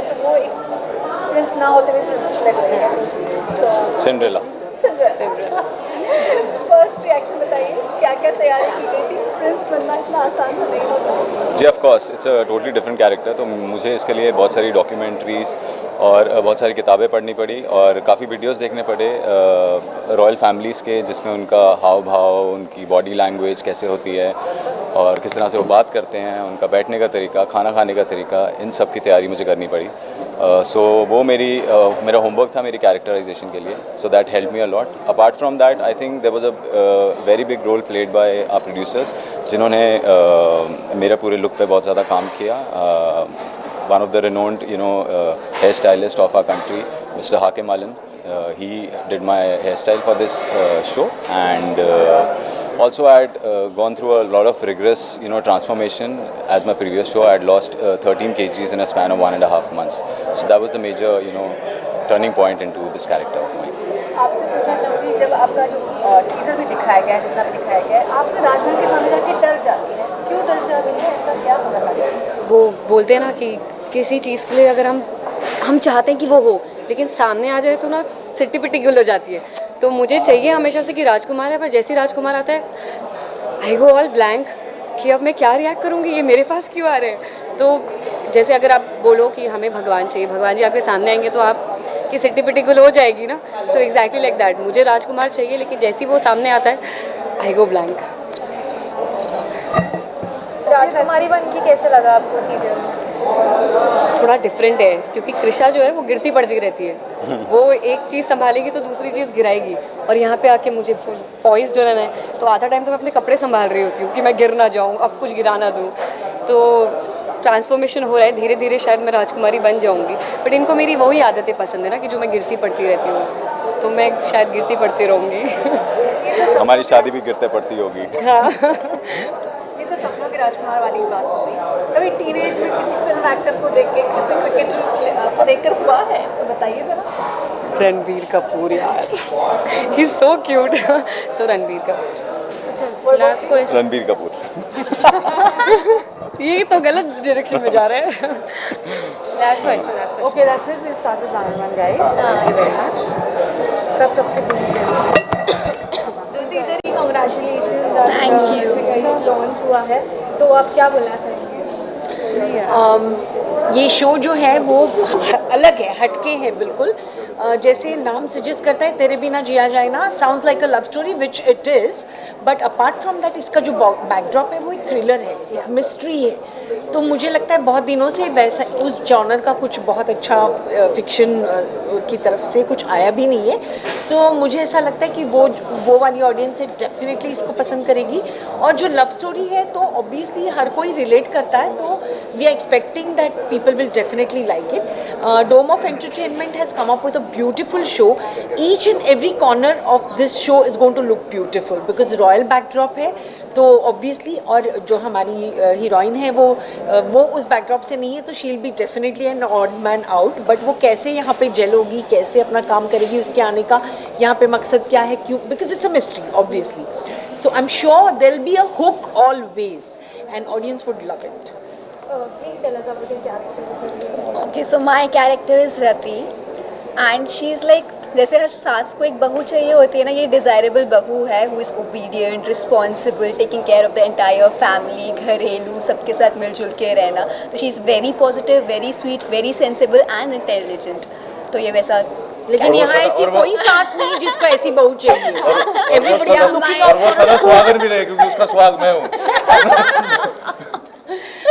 तो वो एक प्रिंस ना होते हुए प्रिंसेस लग रही है। सिंड्रेला। फर्स्ट रिएक्शन बताइए, क्या क्या तैयारी की गई थी? प्रिंस बनना इतना आसान तो नहीं होता। जी of course it's a totally different character, तो मुझे इसके लिए बहुत सारी डॉक्यूमेंट्रीज़ और बहुत सारी किताबें पढ़नी पड़ी और काफ़ी वीडियोस देखने पड़े रॉयल फैमिलीज़ के, जिसमें उनका हाव भाव, उनकी बॉडी लैंग्वेज कैसे होती है और किस तरह से वो बात करते हैं, उनका बैठने का तरीका, खाना खाने का तरीका, इन सब की तैयारी मुझे करनी पड़ी। सो वो मेरा होमवर्क था मेरी कैरेक्टराइजेशन के लिए, so that help me a lot. Apart from that I think there was a very big role played by our producers, जिन्होंने मेरे पूरे लुक पे बहुत ज़्यादा काम किया। One of the renowned hair stylist of our country, Mr. Hakim Alim, he did my hairstyle for this show, and also I had gone through a lot of rigorous transformation. As my previous show, I had lost 13 kgs in a span of 1.5 months, so that was the major turning point into this character of mine. आपसे पूछना चाहूँगी, जब आपका जो teaser भी दिखाया गया है, जितना भी दिखाया गया है, आप राजमहल के सामने जाके डर जाती हैं, क्यों डर जाती हैं? ऐसा क्या हो रहा है? वो बोलते हैं ना कि किसी चीज़ के लिए अगर हम चाहते हैं कि वो हो, लेकिन सामने आ जाए तो ना सिट्टी पिट्टी गुल हो जाती है। तो मुझे चाहिए हमेशा से कि राजकुमार है, पर जैसे ही राजकुमार आता है आई गो ऑल ब्लैंक कि अब मैं क्या रिएक्ट करूँगी, ये मेरे पास क्यों आ रहे हैं। तो जैसे अगर आप बोलो कि हमें भगवान चाहिए, भगवान जी आपके सामने आएंगे तो आप कि सिट्टी पिट्टी गुल हो जाएगी ना। सो एग्जैक्टली लाइक दैट, मुझे राजकुमार चाहिए, लेकिन जैसे ही वो सामने आता है आई गो ब्लैंक। राजकुमारी बन के कैसे लगा आपको सीरियल में? थोड़ा डिफरेंट है, क्योंकि कृषा जो है वो गिरती पड़ती रहती है, वो एक चीज़ संभालेगी तो दूसरी चीज़ गिराएगी, और यहाँ पे आके मुझे पॉइस जो है तो आधा टाइम तो मैं अपने कपड़े संभाल रही होती हूँ कि मैं गिर ना जाऊँ, अब कुछ गिरा ना दूँ। तो ट्रांसफॉर्मेशन हो रहा है धीरे धीरे, शायद मैं राजकुमारी बन जाऊँगी, बट इनको मेरी वही आदतें पसंद है ना कि जो मैं गिरती पड़ती रहती हूँ, तो मैं शायद गिरती पड़ती रहूँगी। हमारी शादी भी गिरते पड़ती होगी। हाँ। ये तो सपनों के राजकुमार वाली बात हो गई। कभी टीनेज में किसी फिल्म एक्टर को देख के, किसी क्रिकेटर को देखकर हुआ है तो बताइए ज़रा। रणबीर कपूर यार, he is so cute. So Ranbir Kapoor. Last question. Ranbir Kapoor. ये तो गलत डायरेक्शन में जा रहे हैं। Last question. Okay, that's it, we start with round 1 guys. Thank you very much. सबके ज्योति इधर ही, कांग्रेचुलेशंस। Thank you. लॉन्च हुआ है, तो आप क्या बोलना चाहेंगे? ये शो जो है वो अलग है, हटके है बिल्कुल। जैसे नाम सजेस्ट करता है तेरे बिना जिया जाए ना, sounds like a love story which it is, but apart from that इसका जो बैकड्रॉप है वो एक थ्रिलर है, एक मिस्ट्री है। तो मुझे लगता है बहुत दिनों से वैसा उस जॉनर का कुछ बहुत अच्छा फिक्शन की तरफ से कुछ आया भी नहीं है। सो मुझे ऐसा लगता है कि वो वाली ऑडियंस है डेफिनेटली इसको पसंद करेगी। और जो लव स्टोरी है तो ऑब्वियसली हर कोई रिलेट करता है, तो we are expecting that people will definitely like it. Dome of entertainment has come up with a beautiful show. Each and every corner of this show is going to look beautiful because royal backdrop है तो obviously, और जो हमारी heroine है वो उस backdrop से नहीं है, तो she will be definitely an odd man out. But वो कैसे यहाँ पे जेल होगी, कैसे अपना काम करेगी, उसके आने का यहाँ पे मकसद क्या है, क्यों, because it's a mystery obviously. So I am sure there will be a hook always and audience would love it. Please tell us about your character. Okay, so my character is Rati and she is like, जैसे हर सास को एक बहू चाहिए होती है ना, ये डिज़ायरेबल बहू है who is obedient, responsible, taking care of the entire family, घरेलू सबके साथ मिलजुल के रहना। तो she is very positive, very sweet, very sensible and intelligent. तो ये वैसा, लेकिन यहाँ ऐसी कोई सास नहीं जिसको ऐसी बहू चाहिए। Everybody are looking और out वो for सदा a scoop. सुहागन भी रहे क्योंकि उसका सुहाग मैं हूँ।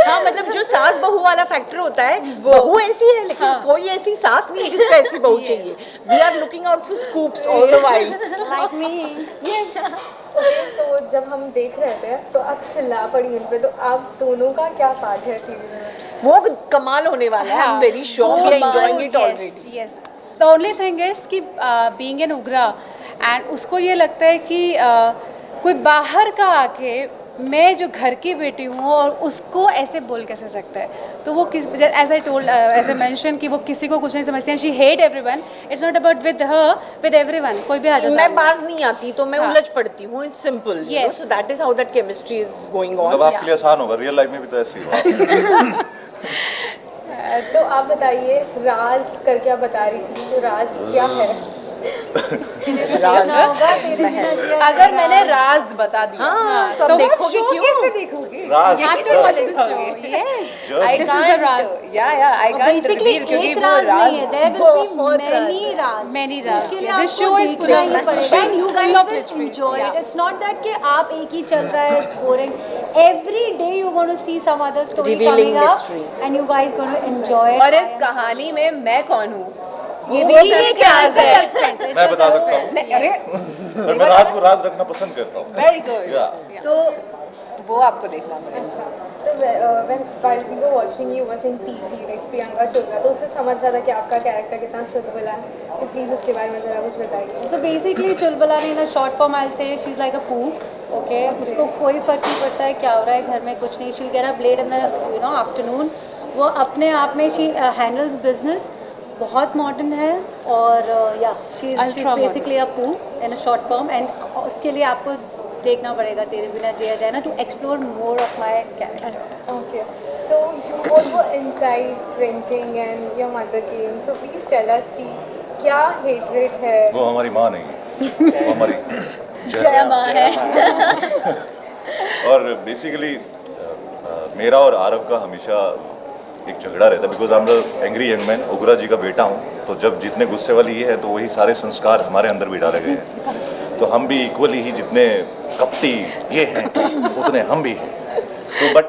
हाँ, मतलब जो सास बहू वाला फैक्टर होता है, बहू ऐसी है लेकिन कोई ऐसी सास नहीं है जिसको ऐसी बहू चाहिए। We are looking out for scoops all the while, like me. Yes. तो जब हम देख रहे थे तो आप चिल्ला पड़ी इन पे, तो आप दोनों का क्या पार्ट है सीरीज में? वो कमाल होने वाला है। I am very sure we are enjoying it already. Yes. The only thing is कि being an उग्रा and उसको ये लगता है कि कोई बाहर का आके मैं जो घर की बेटी हूँ और उसको ऐसे बोल कैसे सकता है। तो वो किस as I told as I mention कि वो किसी को कुछ नहीं समझते हैं। She hate everyone, it's not about with her, with everyone. कोई भी आ जाए, मैं बाज नहीं आती तो मैं उलझ पड़ती हूँ, it's simple. Yes. So that is how that chemistry is going अब ऑन। आपके लिए आसान होगा, रियल लाइफ में भी तो ऐसे ही होगा। तो आप बताइए, राज करके आप बता रही थी, तो राज क्या है? अगर मैंने राज बता दिया हाँ, तो अब देखोगे क्यों? कैसे देखोगे? राज You have to watch the show. Yes. I This is the Raz. can't. Yeah, I can't basically reveal क्योंकि एक वो राज नहीं है, देयर विल बी बहुत राज मैनी है। राज, Many Raz. उसके लिए Yeah, this आपको show is full देखना of ही पड़ेगा, full and you of guys will mysteries. enjoy it. Yeah. It's not that कि आप एक ही चल रहा है boring. Every day you're going to see some other story Revealing coming mystery. up, and you guys going to enjoy it. और इस कहानी में मैं कौन हूँ ये वो भी भी एक एक राज है। मैं बता सकता हूँ, नहीं, अरे पर मैं राज को राज रखना पसंद करता हूँ। Very good. Yeah. तो वो आपको देखना पड़ेगा। तो while we were watching you was in PC like Priyanka Chopra, तो उससे समझ रहा था कि आपका कैरेक्टर कितना चुलबुला है, तो प्लीज़ उसके बारे में ज़रा कुछ बताइए। So basically चुलबुला ने ना short form I'll say she's like a poo. Okay, उसको कोई फर्क नहीं पड़ता है क्या हो रहा है घर में, कुछ नहीं. She'll get up late in the afternoon. वो अपने आप में she handles business, बहुत मॉडर्न है, और या शी इज बेसिकली अ पू इन अ शॉर्ट फॉर्म. एंड उसके लिए आपको देखना पड़ेगा तेरे बिना जिया जाए ना, to explore more of my character. Okay, so you both were inside drinking and your mother came, so please tell us कि क्या hatred है? वो हमारी माँ नहीं है, वो हमारी जय माँ है। और बेसिकली मेरा और आरव का हमेशा एक झगड़ा रहता है, because I am the angry young man, Ugra ji का बेटा हूँ, तो जब जितने गुस्से वाली ये है तो वही सारे संस्कार हमारे अंदर भी डाले गए हैं, तो हम भी इक्वली ही जितने कपटी ये हैं उतने हम भी हैं. तो but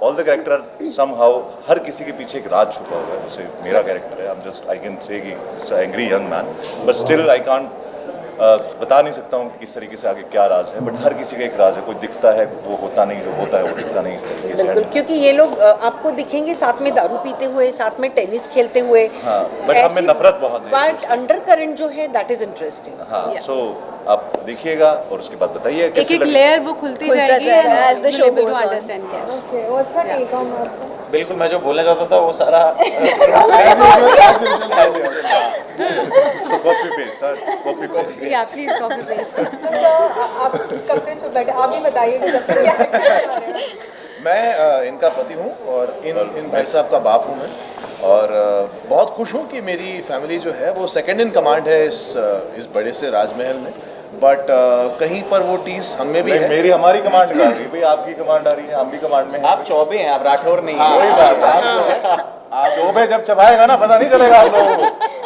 all the character somehow हर किसी के पीछे एक राज छुपा हुआ है. जैसे मेरा कैरेक्टर है, आई कैन से कि it's angry young man, but still I can't बता नहीं सकता हूँ कि किस तरीके से आगे क्या राज है, बट हर किसी का एक राज है. कोई दिखता है वो होता नहीं, जो होता है वो दिखता नहीं, इस तरीके से. बिल्कुल, क्योंकि ये लोग आपको दिखेंगे साथ में दारू पीते हुए, साथ में टेनिस खेलते हुए. हाँ, बट हमें नफरत बहुत है. बट अंडर करंट जो है दैट इज इंटरेस्टिंग. हाँ, सो आप देखिएगा और उसके बाद बताइए एक कैसी एक लगी. लेयर वो खुलती जाएगी as the show goes on. understand. Yes. Okay, what's your take on that, sir? बिल्कुल, मैं जो बोलना चाहता था वो सारा copy paste, copy paste. Yeah, please copy paste. So आप कब से चुप बैठे, आप भी बताइए कि कब से क्या है? मैं इनका पति हूँ और इन भाई साहब का बाप हूँ मैं, और बहुत खुश हूँ कि मेरी फैमिली जो है वो सेकंड इन कमांड है इस बड़े से राजमहल में. बट कहीं पर वो टीस हम में भी है. मेरी हमारी कमांड आ रही है भाई, आपकी कमांड आ रही है, हम भी कमांड में हैं. आप चौबे हैं, आप राठौर नहीं हैं. वही बात है, आप जो है आप चौबे जब चबाएगा ना पता नहीं चलेगा आप लोगों को.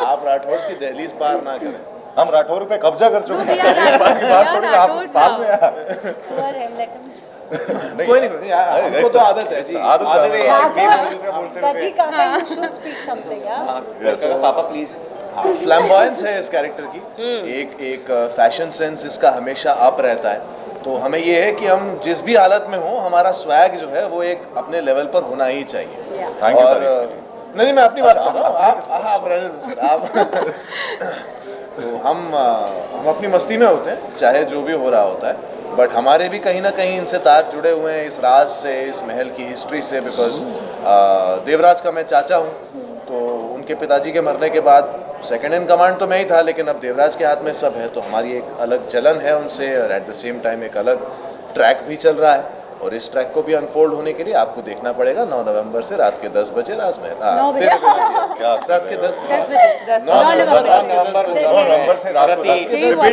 आप राठौर की दहलीज पार ना करें. हम राठौर पे कब्जा कर चुके हैं. are बात की बात थोड़ी ना, आप राठौर साथ में हैं. Poor him, let him. कोई नहीं, हमको तो आदत है जी. आदत है. काजी काका, you should speak something, yeah? पापा प्लीज. फ्लैम्बॉयंस है इस कैरेक्टर की. एक फैशन सेंस इसका हमेशा अप रहता है. तो हमें ये है कि हम जिस भी हालत में हो, हमारा स्वैग जो है वो एक अपने लेवल पर होना ही चाहिए. Thank you. और नहीं, मैं अपनी बात कर रहा हूँ. आप रहने दो सर, आप. तो हम अपनी मस्ती में होते हैं, चाहे जो भी हो रहा होता है, बट हमारे भी कहीं ना कहीं इनसे तार जुड़े हुए हैं, इस राज से, इस महल की हिस्ट्री से. बिकॉज देवराज का मैं चाचा हूँ, तो उनके पिताजी के मरने के बाद सेकंड इन कमांड तो मैं ही था, लेकिन अब देवराज के हाथ में सब है, तो हमारी एक अलग जलन है उनसे, और एट द सेम टाइम एक अलग ट्रैक भी चल रहा है. और इस ट्रैक को भी अनफोल्ड होने के लिए आपको देखना पड़ेगा 9 नवंबर से रात के 10 बजे राजमहल. रात के 10 बजे 9 नवंबर से रात को 10 बजे.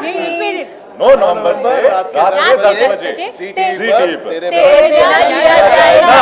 रिपीट. 9 नवंबर से रात के 10 बजे सी टीवी पर पर. तेरे बिना जिया जाएगा.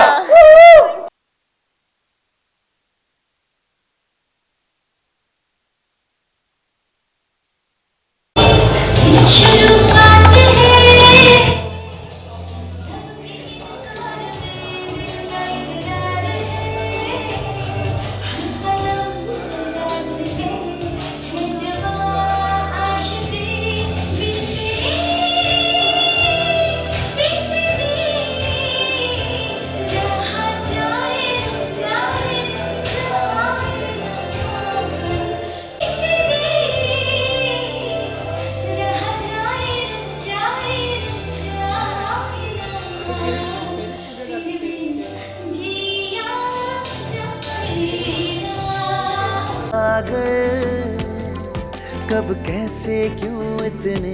कब कैसे क्यों इतने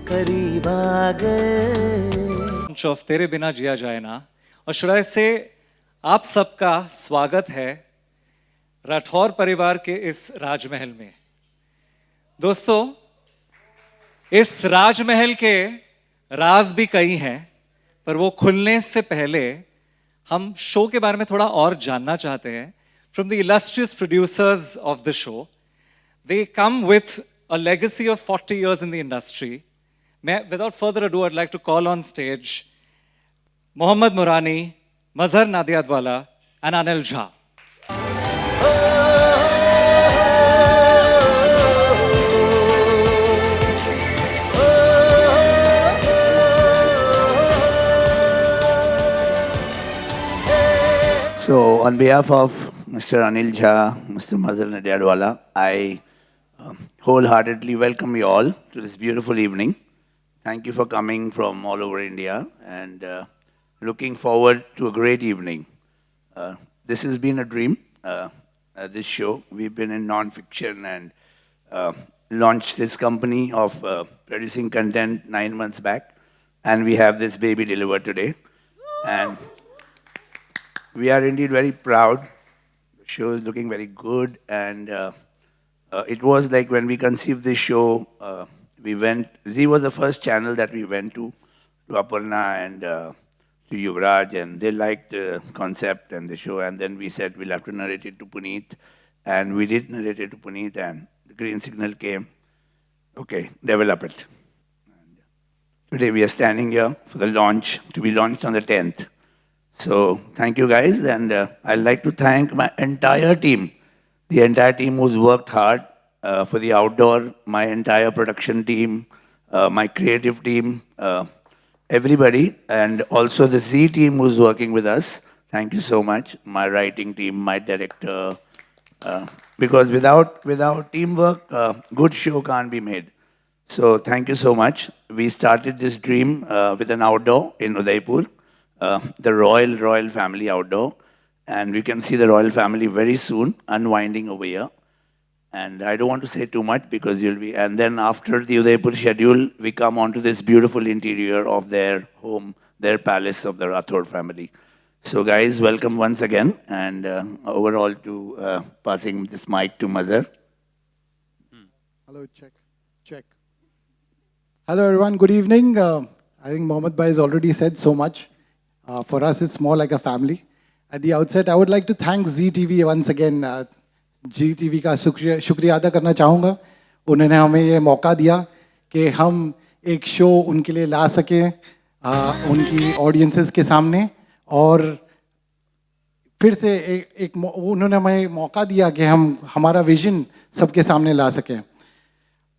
करीब आ गए. ऑफ तेरे बिना जिया जाए ना, और शुड आई से आप सबका स्वागत है राठौर परिवार के इस राजमहल में। दोस्तों, इस राजमहल के राज भी कई हैं, पर वो खुलने से पहले हम शो के बारे में थोड़ा और जानना चाहते हैं। From the illustrious producers of the show, they come with a legacy of 40 years in the industry. Without further ado, I'd like to call on stage Mohammad Murani, Mazhar Nadiadwala, and Anil Jha. So, on behalf of Mr. Anil Jha, Mr. Mazhar Nadiadwala, I wholeheartedly welcome you all to this beautiful evening. Thank you for coming from all over India and looking forward to a great evening. This has been a dream, this show. We've been in non-fiction and launched this company of producing content 9 months back, and we have this baby delivered today. And we are indeed very proud. The show is looking very good, and it was like when we conceived this show, Zee was the first channel that we went to Aparna and to Yuvraj, and they liked the concept and the show, and then we said we'll have to narrate it to Puneet, and we did narrate it to Puneet, and the green signal came. Okay, develop it. And today we are standing here for the launch, to be launched on the 10th. So thank you guys, and I'd like to thank my entire team, the entire team who's worked hard for the outdoor, my entire production team, my creative team, everybody, and also the Zee team who's working with us. Thank you so much. My writing team, my director, because without teamwork, good show can't be made. So thank you so much. We started this dream with an outdoor in Udaipur. The Royal Family Outdoor, and we can see the Royal Family very soon unwinding over here. And I don't want to say too much because you'll be, and then after the Udaipur schedule, we come on to this beautiful interior of their home, their palace of the Rathod family. So guys, welcome once again, and overall to passing this mic to Mazhar. Hello, check. Hello everyone, good evening. I think Mohammad Bhai has already said so much. For us, it's more like a family. At the outset, I would like to thank Zee TV once again. Zee TV का शुक्रिया अदा करना चाहूँगा. उन्होंने हमें ये मौका दिया कि हम एक शो उनके लिए ला सकें उनकी ऑडियंसेस के सामने, और फिर से उन्होंने हमें मौका दिया कि हम हमारा विजन सबके सामने ला सकें.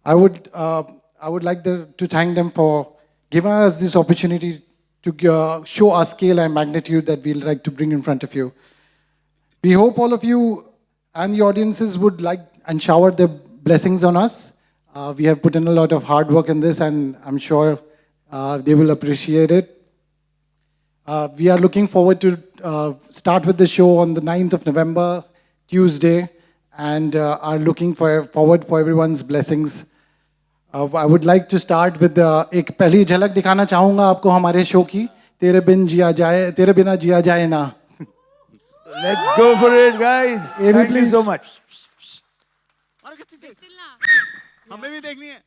I would like to thank them for giving us this opportunity to show our scale and magnitude that we'd like to bring in front of you. We hope all of you and the audiences would like and shower their blessings on us. We have put in a lot of hard work in this, and I'm sure they will appreciate it. We are looking forward to start with the show on the 9th of November, Tuesday, and are looking forward for everyone's blessings. I would like to start with एक पहली झलक दिखाना चाहूँगा आपको हमारे show की, तेरे बिना जिया जाए ना. Let's go for it, guys. Thank you so much. हमें भी देखनी है.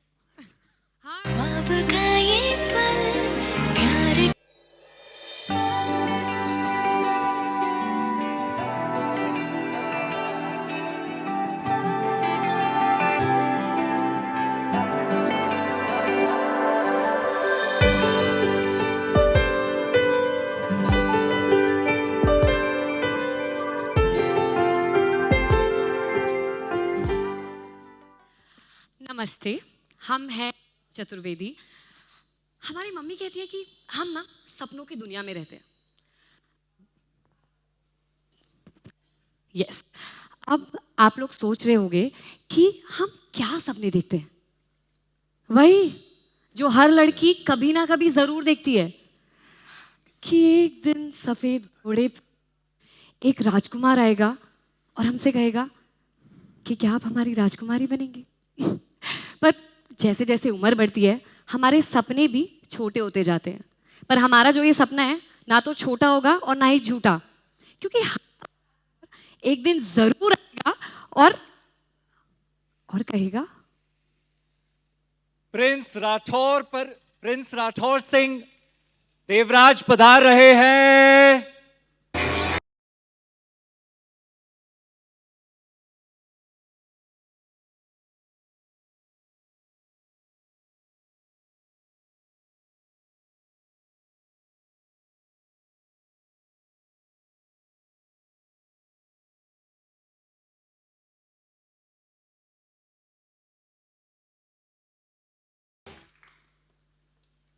नमस्ते, हम हैं चतुर्वेदी. हमारी मम्मी कहती है कि हम ना सपनों की दुनिया में रहते हैं. यस, अब आप लोग सोच रहे होंगे कि हम क्या सपने देखते हैं. वही जो हर लड़की कभी ना कभी जरूर देखती है कि एक दिन सफेद घोड़े एक राजकुमार आएगा और हमसे कहेगा कि क्या आप हमारी राजकुमारी बनेंगी. पर जैसे जैसे उम्र बढ़ती है हमारे सपने भी छोटे होते जाते हैं. पर हमारा जो ये सपना है ना तो छोटा होगा और ना ही झूठा, क्योंकि एक दिन जरूर आएगा और कहेगा प्रिंस राठौर सिंह देवराज पधार रहे हैं।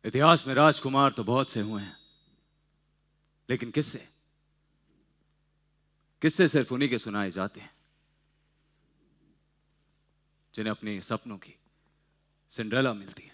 इतिहास में राजकुमार तो बहुत से हुए हैं, लेकिन किस्से सिर्फ उन्हीं के सुनाए जाते हैं जिन्हें अपने सपनों की सिंड्रेला मिलती है।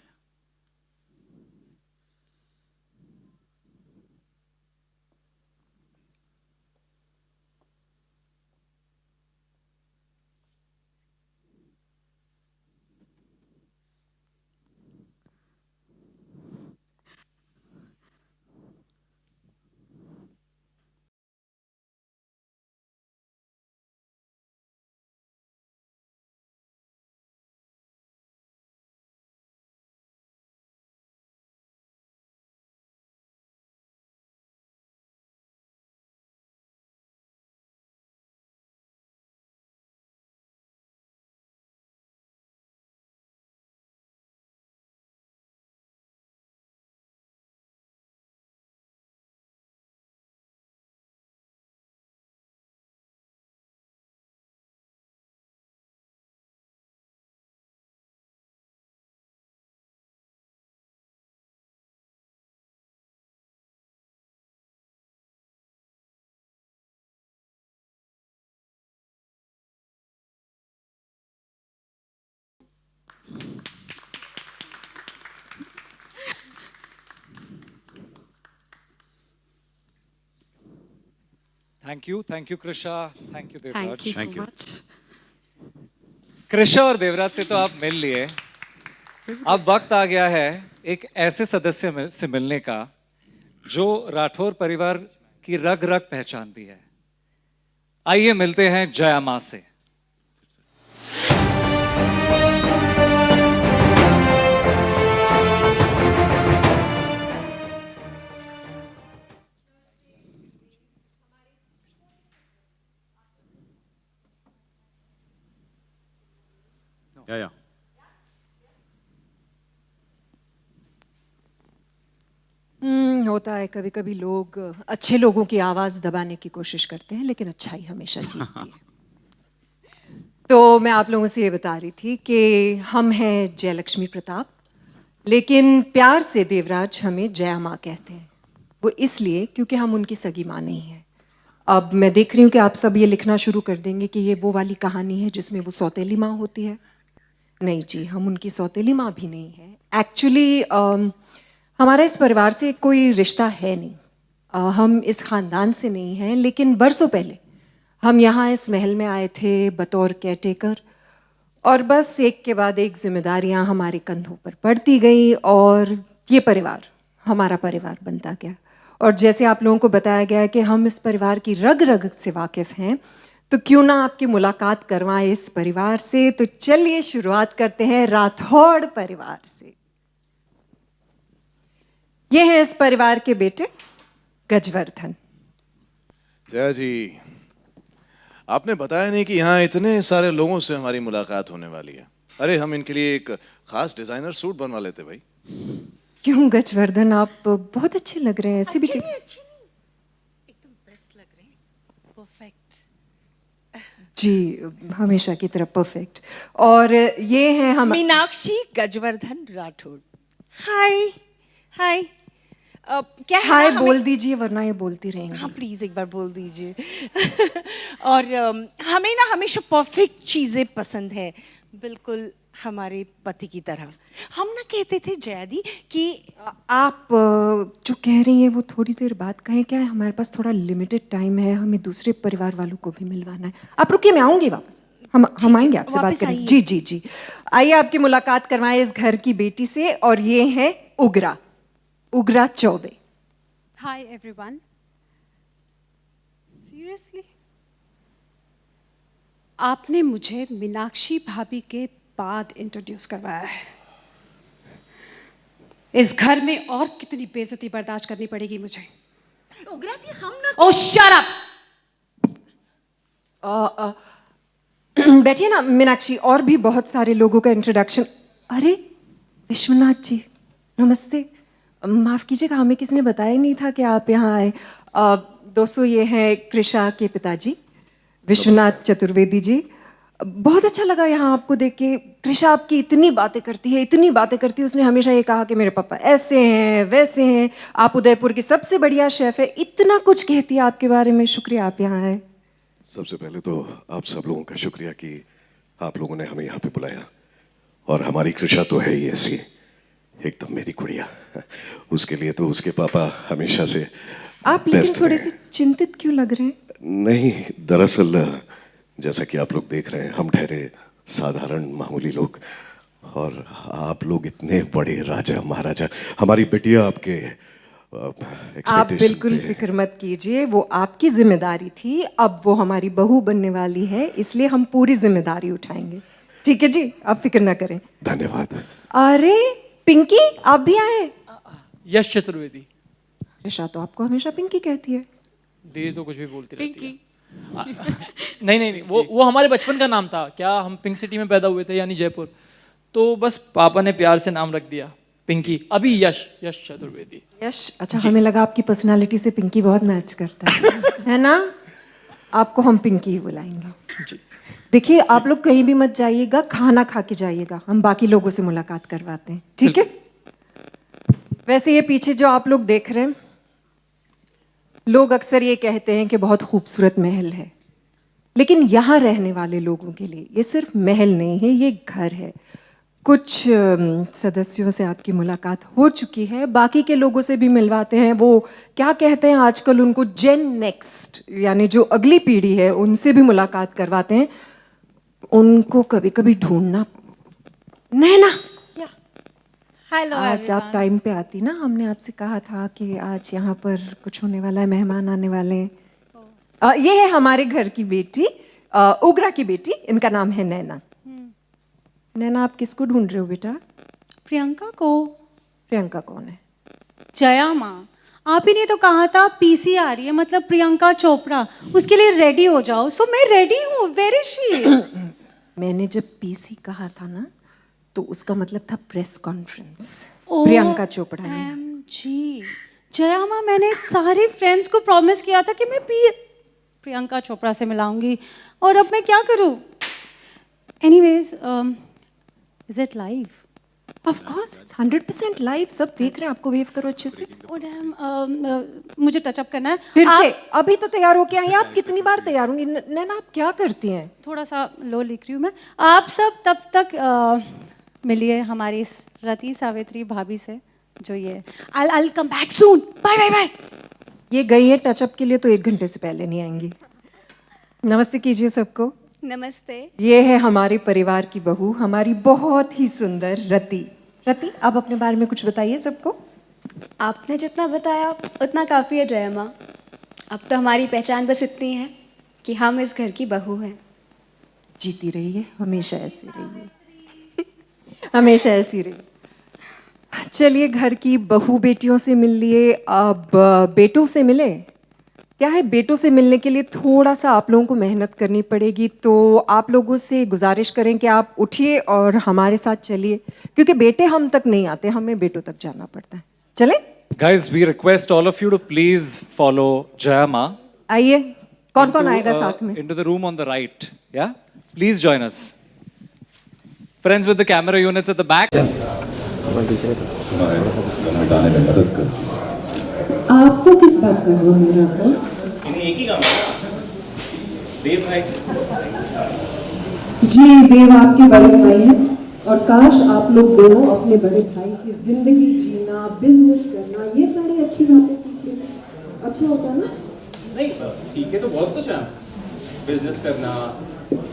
Thank you Krisha, thank you Devraj. Thank you much. Krisha और देवराज से तो आप मिल लिए, अब वक्त आ गया है एक ऐसे सदस्य से मिलने का जो राठौर परिवार की रग रग पहचानती है। आइए मिलते हैं जया मां से। या होता है कभी कभी लोग अच्छे लोगों की आवाज दबाने की कोशिश करते हैं, लेकिन अच्छाई हमेशा जीतती है। तो मैं आप लोगों से ये बता रही थी कि हम हैं जयलक्ष्मी प्रताप, लेकिन प्यार से देवराज हमें जया माँ कहते हैं। वो इसलिए क्योंकि हम उनकी सगी माँ नहीं हैं। अब मैं देख रही हूँ कि आप सब ये लिखना शुरू कर देंगे कि ये वो वाली कहानी है जिसमें वो सौतेली माँ होती है। नहीं जी, हम उनकी सौतेली माँ भी नहीं है। एक्चुअली हमारा इस परिवार से कोई रिश्ता है नहीं, हम इस ख़ानदान से नहीं हैं, लेकिन बरसों पहले हम यहाँ इस महल में आए थे बतौर केयरटेकर, और बस एक के बाद एक जिम्मेदारियाँ हमारे कंधों पर पड़ती गई और ये परिवार हमारा परिवार बनता गया। और जैसे आप लोगों को बताया गया कि हम इस परिवार की रग रग से वाकिफ़ हैं, तो क्यों ना आपकी मुलाकात करवाएं इस परिवार से। तो चलिए शुरुआत करते हैं राठौड़ परिवार से। ये है इस परिवार के बेटे गजवर्धन। जया जी, आपने बताया नहीं कि यहाँ इतने सारे लोगों से हमारी मुलाकात होने वाली है। अरे हम इनके लिए एक खास डिजाइनर सूट बनवा लेते भाई। क्यों गजवर्धन, आप बहुत अच्छे लग रहे हैं। ऐसे भी एकदम बेस्ट लग रहे हैं, परफेक्ट जी, हमेशा की तरह परफेक्ट। और ये है हम मीनाक्षी गजवर्धन राठौड़। हाय हाय क्या है हाय ना, बोल दीजिए वरना ये बोलती रहेंगी। हाँ प्लीज़ एक बार बोल दीजिए। और हमें ना हमेशा परफेक्ट चीज़ें पसंद है, बिल्कुल हमारे पति की तरह। हम ना कहते थे जया दी कि आप जो कह रही हैं वो थोड़ी देर बाद कहें। क्या है, हमारे पास थोड़ा लिमिटेड टाइम है, हमें दूसरे परिवार वालों को भी मिलवाना है। आप रुकिए, मैं आऊँगी वापस। हम आएंगे आपसे बात करेंगे। जी जी जी, आइए आपकी मुलाकात करवाएं इस घर की बेटी से। और ये है Ugra Chaubey. Hi everyone. So seriously? आपने मुझे मीनाक्षी भाभी के बाद इंट्रोड्यूस करवाया है। इस घर में और कितनी बेइज्जती बर्दाश्त करनी पड़ेगी मुझे? उगरा दी हम ना। ओह शट अप! बैठिए ना मीनाक्षी, और भी बहुत सारे लोगों का इंट्रोडक्शन। अरे विश्वनाथ जी नमस्ते। माफ़ कीजिएगा, हमें किसी ने बताया नहीं था कि आप यहाँ आए। दोस्तों ये हैं कृषा के पिताजी विश्वनाथ चतुर्वेदी जी। बहुत अच्छा लगा यहाँ आपको देख के। कृषा आपकी इतनी बातें करती है, इतनी बातें करती है। उसने हमेशा ये कहा कि मेरे पापा ऐसे हैं वैसे हैं, आप उदयपुर की सबसे बढ़िया शेफ है, इतना कुछ कहती है आपके बारे में। शुक्रिया आप यहाँ आए। सबसे पहले तो आप सब लोगों का शुक्रिया कि आप लोगों ने हमें यहाँ पे बुलाया। और हमारी कृषा तो है ही ऐसी, एकदम मेरी गुड़िया। उसके लिए तो उसके पापा हमेशा से आप लेकिन थोड़े से चिंतित क्यों लग रहे हैं? नहीं, दरअसल जैसा कि आप लोग देख रहे हैं, हम ठहरे साधारण मामूली लोग, और आप लोग इतने बड़े राजा महाराजा। हमारी बेटिया आपके आप बिल्कुल फिक्र मत कीजिए, वो आपकी जिम्मेदारी थी, अब वो हमारी बहू बनने वाली है, इसलिए हम पूरी जिम्मेदारी उठाएंगे। ठीक है जी, आप फिक्र ना करें। धन्यवाद। अरे पिंकी आप भी आए? यश चतुर्वेदी। ऋषा तो आपको हमेशा पिंकी कहती है। दीदी तो कुछ भी बोलती रहती है। नहीं, वो हमारे बचपन का नाम था। क्या हम पिंक सिटी में पैदा हुए थे, यानी जयपुर, तो बस पापा ने प्यार से नाम रख दिया पिंकी। अभी यश चतुर्वेदी। यश, अच्छा हमें लगा आपकी पर्सनालिटी से पिंकी बहुत मैच करता है ना? आपको हम पिंकी ही बुलाएंगे। जी। देखिए आप लोग कहीं भी मत जाइएगा, खाना खा के जाइएगा, हम बाकी लोगों से मुलाकात करवाते हैं, ठीक है? वैसे ये पीछे जो आप लोग देख रहे हैं, लोग अक्सर ये कहते हैं कि बहुत खूबसूरत महल है, लेकिन यहाँ रहने वाले लोगों के लिए ये सिर्फ महल नहीं है, ये घर है। कुछ सदस्यों से आपकी मुलाकात हो चुकी है, बाकी के लोगों से भी मिलवाते हैं। वो क्या कहते हैं आजकल उनको, जेन नेक्स्ट, यानी जो अगली पीढ़ी है उनसे भी मुलाकात करवाते हैं। उनको कभी कभी ढूंढना। नैना हेलो, आज आप टाइम पे आती ना, हमने आपसे कहा था कि आज यहाँ पर कुछ होने वाला है, मेहमान आने वाले हैं। ये है हमारे घर की बेटी, उग्रा की बेटी, इनका नाम है नैना। नैना आप किसको ढूंढ रहे हो बेटा? प्रियंका को। प्रियंका कौन है? जया माँ, आप ही ने तो कहा था पीसी आ रही है, मतलब प्रियंका चोपड़ा, उसके लिए रेडी हो जाओ। सो मैं रेडी हूँ। Where is she? मैंने जब पीसी कहा था ना, तो उसका मतलब था प्रेस कॉन्फ्रेंस। प्रियंका चोपड़ा ने। जी जया माँ, मैंने सारे फ्रेंड्स को प्रॉमिस किया था कि मैं प्रियंका चोपड़ा से मिलाऊंगी, और अब मैं क्या करूँ? Anyways, is it live? Of course, 100% live, सब देख रहे हैं। आपको वेव करो अच्छे से। मुझे टचअप करना है फिर से। अभी तो तैयार होके आई हैं आप, कितनी बार तैयार होंगी? नैना आप क्या करती हैं? थोड़ा सा लो लिख रही हूँ मैं। आप सब तब तक मिलिए हमारी इस रति सावित्री भाभी से, जो ये I'll come back soon, bye bye bye. ये गई है टचअप के लिए, तो 1 घंटे से पहले नहीं आएंगी। नमस्ते कीजिए सबको। नमस्ते। ये है हमारे परिवार की बहू, हमारी बहुत ही सुंदर रति। रति आप अपने बारे में कुछ बताइए सबको। आपने जितना बताया उतना काफ़ी है जया माँ। अब तो हमारी पहचान बस इतनी है कि हम इस घर की बहू हैं। जीती रहिए, हमेशा ऐसी रहिए, हमेशा ऐसी रहिए। चलिए, घर की बहू बेटियों से मिल लिए, अब बेटों से मिले। क्या है, बेटों से मिलने के लिए थोड़ा सा आप लोगों को मेहनत करनी पड़ेगी, तो आप लोगों से गुजारिश करें कि आप उठिए और हमारे साथ चलिए, क्योंकि बेटे हम तक नहीं आते, हमें बेटों तक जाना पड़ता है। चले Guys, we request all of you to please follow Jaya Ma. आइए, कौन कौन आएगा साथ में? Into the room on the right. Yeah? Please join us. Friends with the camera units at the back. आपको किस बात का हुआ मेरा आपको? एक ही काम देव भाई जी, देव आपके बड़े भाई हैं, और काश आप लोग दोनों अपने बड़े भाई से जिंदगी जीना, बिजनेस करना, ये सारी अच्छी बातें सीख लेते। अच्छा होता ना? नहीं ठीक है, तो बहुत कुछ है, बिजनेस करना,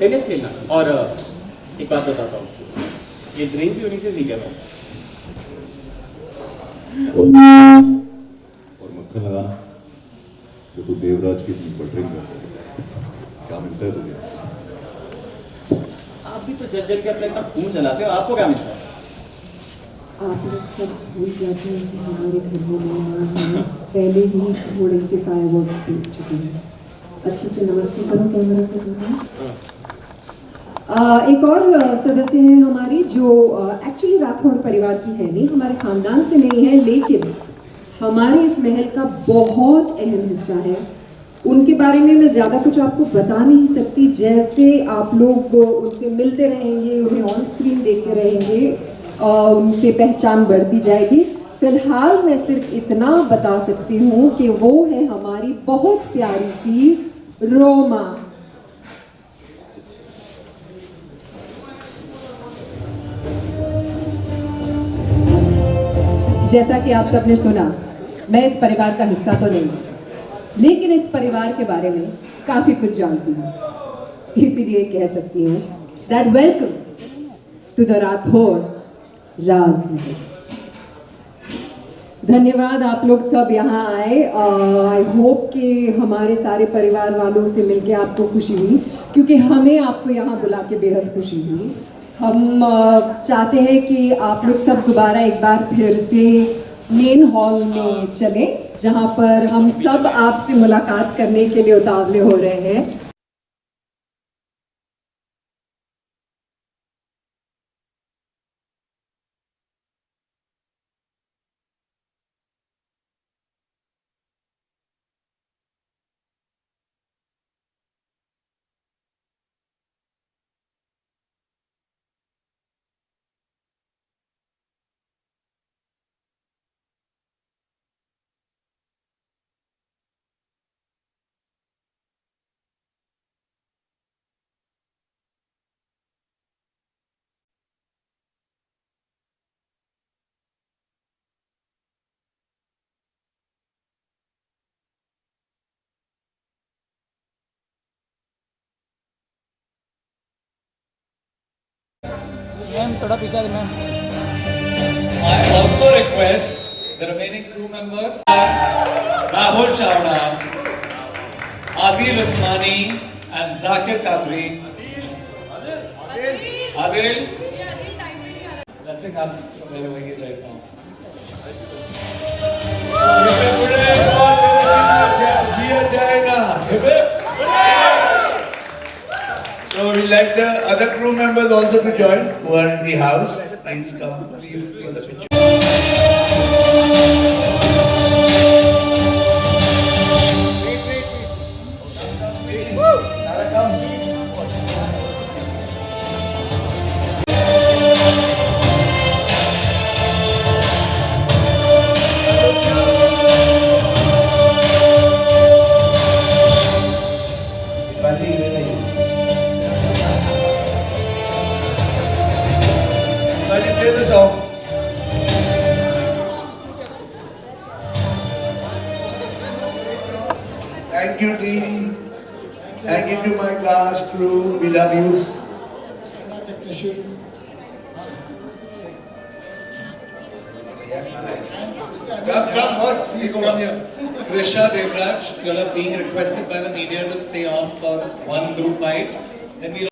टेनिस खेलना, और एक बात बताता हूँ, ये ड्रिंक भी उन्हीं से सीखा मैं। और मक्खन लगाना, तो तू देवराज यमराज की बटरिंग करते हैं, क्या मिलता है तुम्हें? आप भी तो जल जल के अपने इतना खून चलाते हो, आपको क्या मिलता है? आप लोग सब भूल जाते हैं कि हमारे घर में मेहमान हैं, पहले ही थोड़े से फायरवर्क्स देख चुके हैं। अच्छे से नमस्ते करो कैमरा को। एक और सदस्य हैं हमारी जो एक्चुअली राठौड़ परिवार की है नहीं, हमारे खानदान से नहीं है, लेकिन हमारे इस महल का बहुत अहम हिस्सा है। उनके बारे में मैं ज़्यादा कुछ आपको बता नहीं सकती, जैसे आप लोग उनसे मिलते रहेंगे, उन्हें ऑन स्क्रीन देखते रहेंगे, उनसे पहचान बढ़ती जाएगी। फिलहाल मैं सिर्फ इतना बता सकती हूँ कि वो है हमारी बहुत प्यारी सी रोमा। जैसा कि आप सबने सुना, मैं इस परिवार का हिस्सा तो नहीं, लेकिन इस परिवार के बारे में काफ़ी कुछ जानती हूँ। इसीलिए कह सकती हूँ that welcome to the Rathore Rajmahal. धन्यवाद आप लोग सब यहाँ आए। आई होप कि हमारे सारे परिवार वालों से मिलके आपको खुशी हुई, क्योंकि हमें आपको यहाँ बुला के बेहद खुशी हुई। हम चाहते हैं कि आप लोग सब दोबारा एक बार फिर से मेन हॉल में चलें, जहाँ पर हम सब आपसे मुलाकात करने के लिए उतावले हो रहे हैं। मैम थोड़ा पीछे ma'am. I also request the remaining crew members Rahul Chawda, Adil Usmani and Zakir Kadri. Adil blessing us from wherever he is right now. So we'd like the other crew members also to join who are in the house. Please come, please for the picture. Thank you, team. Thank you to my cast, crew. We love you. Come, boss. Please come here. Krisha Devraj, you all are being requested by the media to stay on for one group bite. Then we.